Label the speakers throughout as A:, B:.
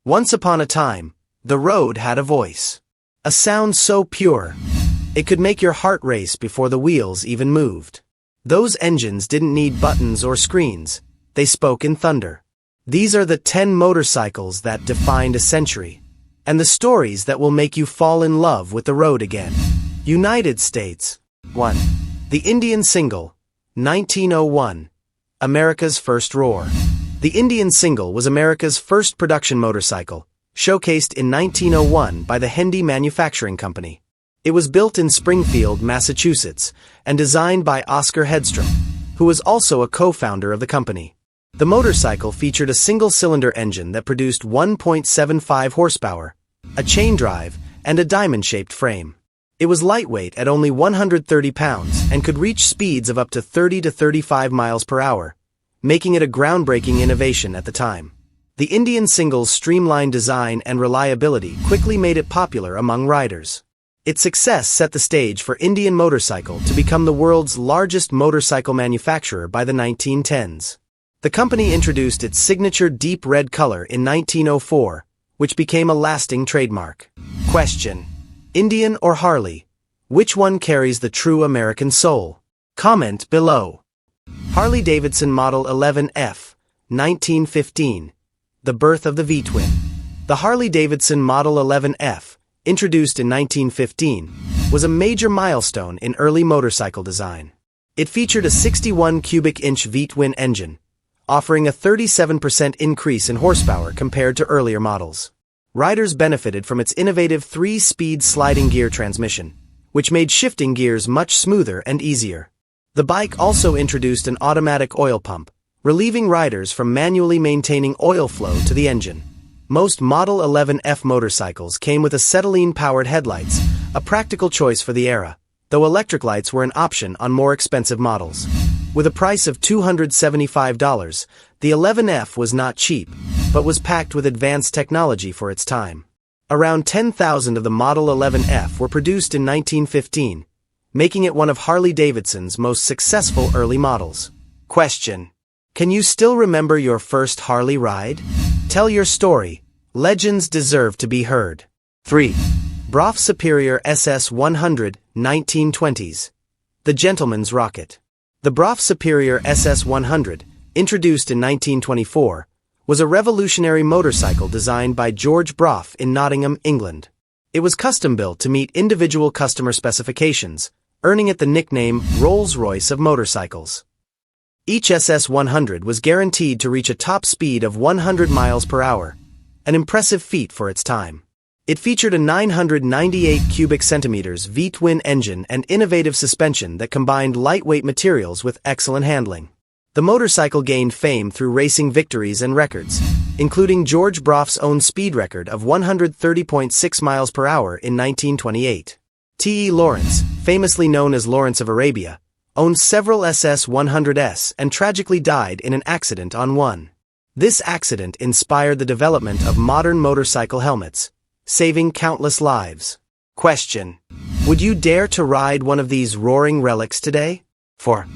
A: Once upon a time, the road had a voice. A sound so pure, it could make your heart race before the wheels even moved. Those engines didn't need buttons or screens, they spoke in thunder. These are the 10 motorcycles that defined a century, and the stories that will make you fall in love with the road again. United States. 1. The Indian Single, 1901. America's first roar. The Indian Single was America's first production motorcycle, showcased in 1901 by the Hendy Manufacturing Company. It was built in Springfield, Massachusetts, and designed by Oscar Hedstrom, who was also a co-founder of the company. The motorcycle featured a single-cylinder engine that produced 1.75 horsepower, a chain drive, and a diamond-shaped frame. It was lightweight at only 130 pounds and could reach speeds of up to 30 to 35 miles per hour, making it a groundbreaking innovation at the time. The Indian Single's streamlined design and reliability quickly made it popular among riders. Its success set the stage for Indian Motorcycle to become the world's largest motorcycle manufacturer by the 1910s. The company introduced its signature deep red color in 1904, which became a lasting trademark. Question: Indian or Harley? Which one carries the true American soul? Comment below. Harley-Davidson Model 11F, 1915. The birth of the V-twin. The Harley-Davidson Model 11F, introduced in 1915, was a major milestone in early motorcycle design. It featured a 61 cubic inch V-twin engine, offering a 37% increase in horsepower compared to earlier models. Riders benefited from its innovative 3-speed sliding gear transmission, which made shifting gears much smoother and easier. The bike also introduced an automatic oil pump, relieving riders from manually maintaining oil flow to the engine. Most Model 11F motorcycles came with acetylene-powered headlights, a practical choice for the era, though electric lights were an option on more expensive models. With a price of $275, the 11F was not cheap, but was packed with advanced technology for its time. Around 10,000 of the Model 11F were produced in 1915, making it one of Harley-Davidson's most successful early models. Question: Can you still remember your first Harley ride? Tell your story. Legends deserve to be heard. 3. Brough Superior SS100, 1920s. The Gentleman's Rocket. The Brough Superior SS100, introduced in 1924, was a revolutionary motorcycle designed by George Brough in Nottingham, England. It was custom-built to meet individual customer specifications, earning it the nickname Rolls-Royce of motorcycles. Each SS100 was guaranteed to reach a top speed of 100 miles per hour, an impressive feat for its time. It featured a 998 cubic centimeters V-twin engine and innovative suspension that combined lightweight materials with excellent handling. The motorcycle gained fame through racing victories and records, including George Brough's own speed record of 130.6 miles per hour in 1928. T.E. Lawrence, famously known as Lawrence of Arabia, owned several SS100s and tragically died in an accident on one. This accident inspired the development of modern motorcycle helmets, saving countless lives. Question: Would you dare to ride one of these roaring relics today? 4.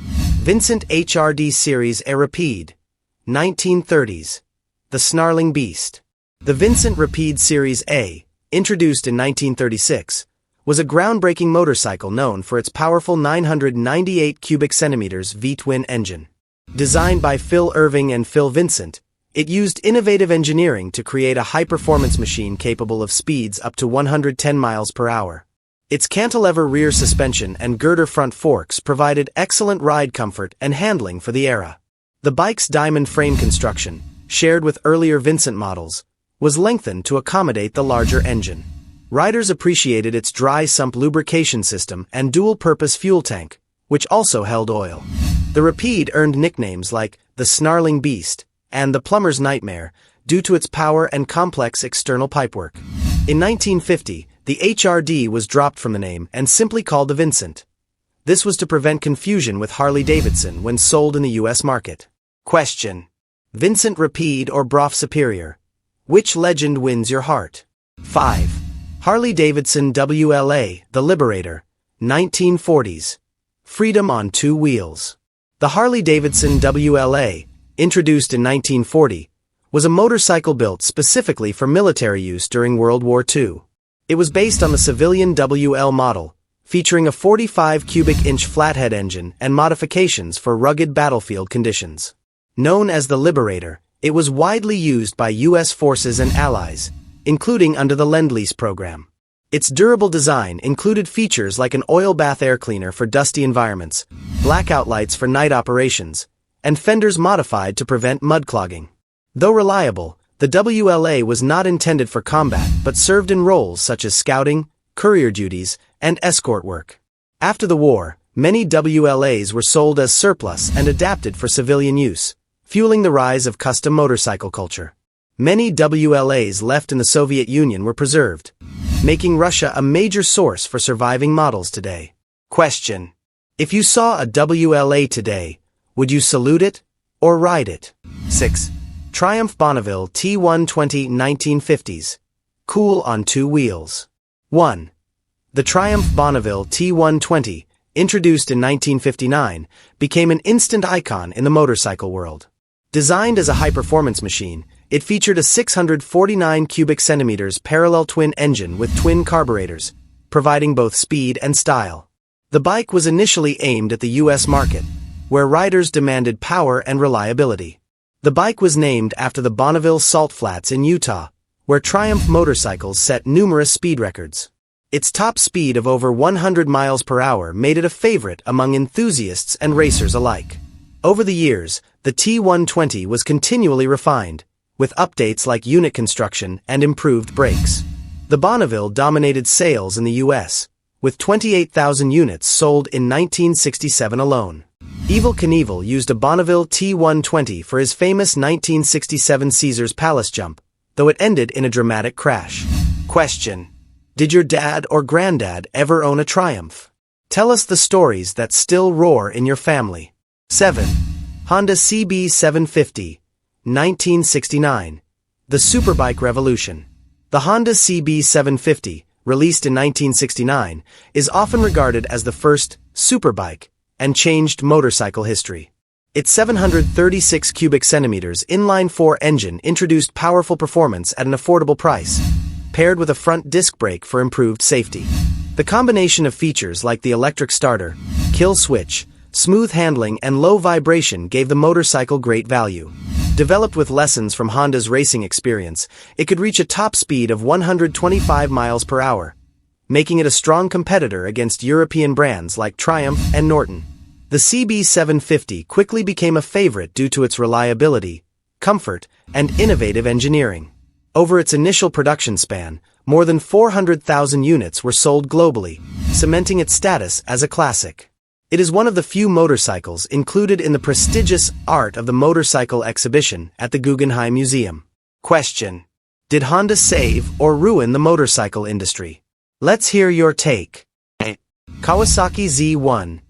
A: Vincent HRD Series A Rapide, 1930s. The Snarling Beast. The Vincent Rapide Series A, introduced in 1936, was a groundbreaking motorcycle known for its powerful 998 cubic centimeters V-twin engine. Designed by Phil Irving and Phil Vincent, it used innovative engineering to create a high-performance machine capable of speeds up to 110 miles per hour. Its cantilever rear suspension and girder front forks provided excellent ride comfort and handling for the era. The bike's diamond frame construction, shared with earlier Vincent models, was lengthened to accommodate the larger engine. Riders appreciated its dry sump lubrication system and dual-purpose fuel tank, which also held oil. The Rapide earned nicknames like the Snarling Beast and the Plumber's Nightmare due to its power and complex external pipework. In 1950, the HRD was dropped from the name and simply called the Vincent. This was to prevent confusion with Harley-Davidson when sold in the U.S. market. Question: Vincent Rapide or Brough Superior? Which legend wins your heart? 5. Harley-Davidson WLA, the Liberator, 1940s. Freedom on two wheels. The Harley-Davidson WLA, introduced in 1940, was a motorcycle built specifically for military use during World War II. It was based on the civilian WL model, featuring a 45 cubic inch flathead engine and modifications for rugged battlefield conditions. Known as the Liberator, it was widely used by U.S. forces and allies, including under the Lend-Lease program. Its durable design included features like an oil bath air cleaner for dusty environments, blackout lights for night operations, and fenders modified to prevent mud clogging. Though reliable, the WLA was not intended for combat but served in roles such as scouting, courier duties, and escort work. After the war, many WLAs were sold as surplus and adapted for civilian use, fueling the rise of custom motorcycle culture. Many WLAs left in the Soviet Union were preserved, making Russia a major source for surviving models today. Question: if you saw a WLA today, would you salute it or ride it? 6. Triumph Bonneville T120 1950s. Cool on two wheels. 1. The Triumph Bonneville T120, introduced in 1959, became an instant icon in the motorcycle world. Designed as a high-performance machine, it featured a 649 cubic centimeters parallel twin engine with twin carburetors, providing both speed and style. The bike was initially aimed at the U.S. market, where riders demanded power and reliability. The bike was named after the Bonneville Salt Flats in Utah, where Triumph motorcycles set numerous speed records. Its top speed of over 100 miles per hour made it a favorite among enthusiasts and racers alike. Over the years, the T120 was continually refined, with updates like unit construction and improved brakes. The Bonneville dominated sales in the U.S., with 28,000 units sold in 1967 alone. Evel Knievel used a Bonneville T120 for his famous 1967 Caesars Palace jump, though it ended in a dramatic crash. Question: did your dad or granddad ever own a Triumph? Tell us the stories that still roar in your family. 7. Honda CB750, 1969. The Superbike Revolution. The Honda CB750, released in 1969, is often regarded as the first superbike and changed motorcycle history. Its 736 cubic centimeters inline-4 engine introduced powerful performance at an affordable price, paired with a front disc brake for improved safety. The combination of features like the electric starter, kill switch, smooth handling, and low vibration gave the motorcycle great value. Developed with lessons from Honda's racing experience, it could reach a top speed of 125 miles per hour, making it a strong competitor against European brands like Triumph and Norton. The CB750 quickly became a favorite due to its reliability, comfort, and innovative engineering. Over its initial production span, more than 400,000 units were sold globally, cementing its status as a classic. It is one of the few motorcycles included in the prestigious Art of the Motorcycle exhibition at the Guggenheim Museum. Question: did Honda save or ruin the motorcycle industry? Let's hear your take. Kawasaki Z1,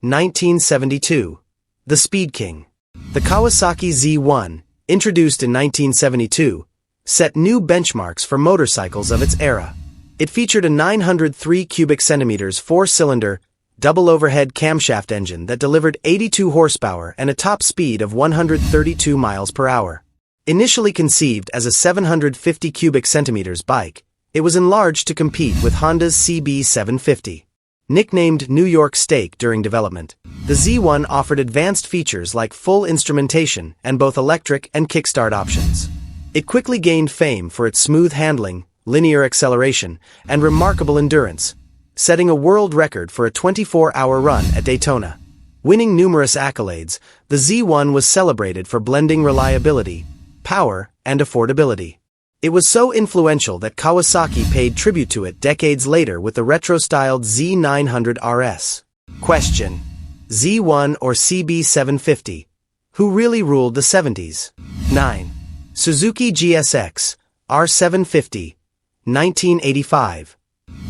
A: 1972. The Speed King. The Kawasaki Z1, introduced in 1972, set new benchmarks for motorcycles of its era. It featured a 903 cubic centimeters four-cylinder, double overhead camshaft engine that delivered 82 horsepower and a top speed of 132 miles per hour. Initially conceived as a 750 cubic centimeters bike, it was enlarged to compete with Honda's CB750. Nicknamed New York Steak during development, the Z1 offered advanced features like full instrumentation and both electric and kickstart options. It quickly gained fame for its smooth handling, linear acceleration, and remarkable endurance, setting a world record for a 24-hour run at Daytona. Winning numerous accolades, the Z1 was celebrated for blending reliability, power, and affordability. It was so influential that Kawasaki paid tribute to it decades later with the retro-styled Z900 RS. Question: Z1 or CB750? Who really ruled the 70s? 9. Suzuki GSX-R750, 1985.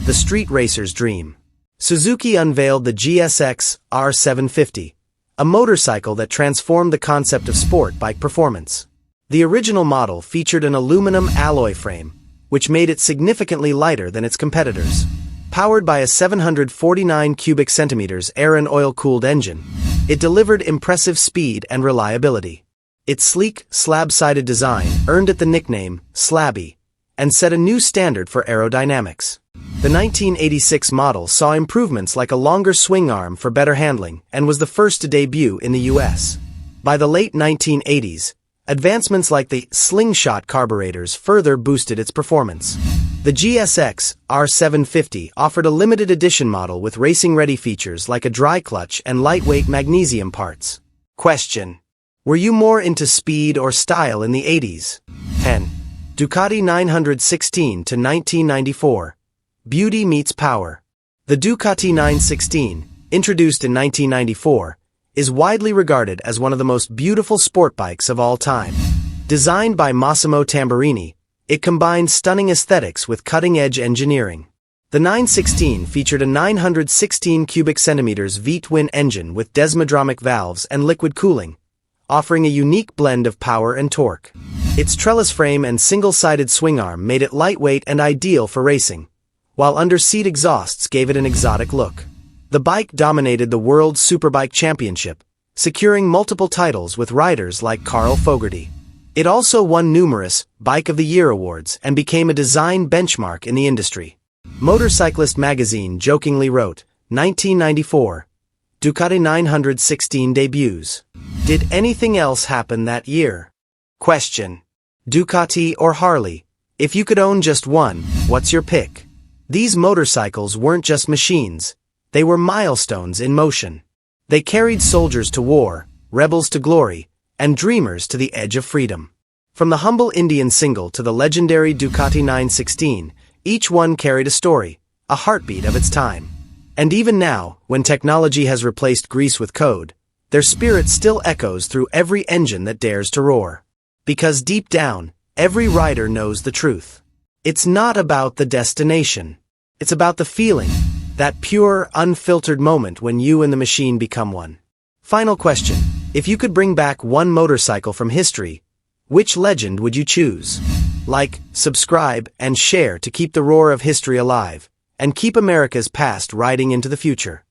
A: The street racer's dream. Suzuki unveiled the GSX-R750, a motorcycle that transformed the concept of sport bike performance. The original model featured an aluminum alloy frame, which made it significantly lighter than its competitors. Powered by a 749 cubic centimeters air and oil-cooled engine, it delivered impressive speed and reliability. Its sleek, slab-sided design earned it the nickname Slabby and set a new standard for aerodynamics. The 1986 model saw improvements like a longer swing arm for better handling and was the first to debut in the US. By the late 1980s, advancements like the slingshot carburetors further boosted its performance. The GSX-R750 offered a limited edition model with racing-ready features like a dry clutch and lightweight magnesium parts. Question: were you more into speed or style in the 80s? 10. Ducati 916 to 1994. Beauty meets power. The Ducati 916, introduced in 1994, is widely regarded as one of the most beautiful sport bikes of all time. Designed by Massimo Tamburini, it combined stunning aesthetics with cutting-edge engineering. The 916 featured a 916 cubic centimeters V-twin engine with desmodromic valves and liquid cooling, offering a unique blend of power and torque. Its trellis frame and single-sided swing arm made it lightweight and ideal for racing, while under-seat exhausts gave it an exotic look. The bike dominated the World Superbike Championship, securing multiple titles with riders like Carl Fogarty. It also won numerous Bike of the Year awards and became a design benchmark in the industry. Motorcyclist magazine jokingly wrote, 1994, Ducati 916 debuts. Did anything else happen that year? Question: Ducati or Harley? If you could own just one, what's your pick? These motorcycles weren't just machines. They were milestones in motion. They carried soldiers to war, rebels to glory, and dreamers to the edge of freedom. From the humble Indian single to the legendary Ducati 916, each one carried a story, a heartbeat of its time. And even now, when technology has replaced grease with code, their spirit still echoes through every engine that dares to roar. Because deep down, every rider knows the truth. It's not about the destination. It's about the feeling, that pure, unfiltered moment when you and the machine become one. Final question: if you could bring back one motorcycle from history, which legend would you choose? Like, subscribe, and share to keep the roar of history alive, and keep America's past riding into the future.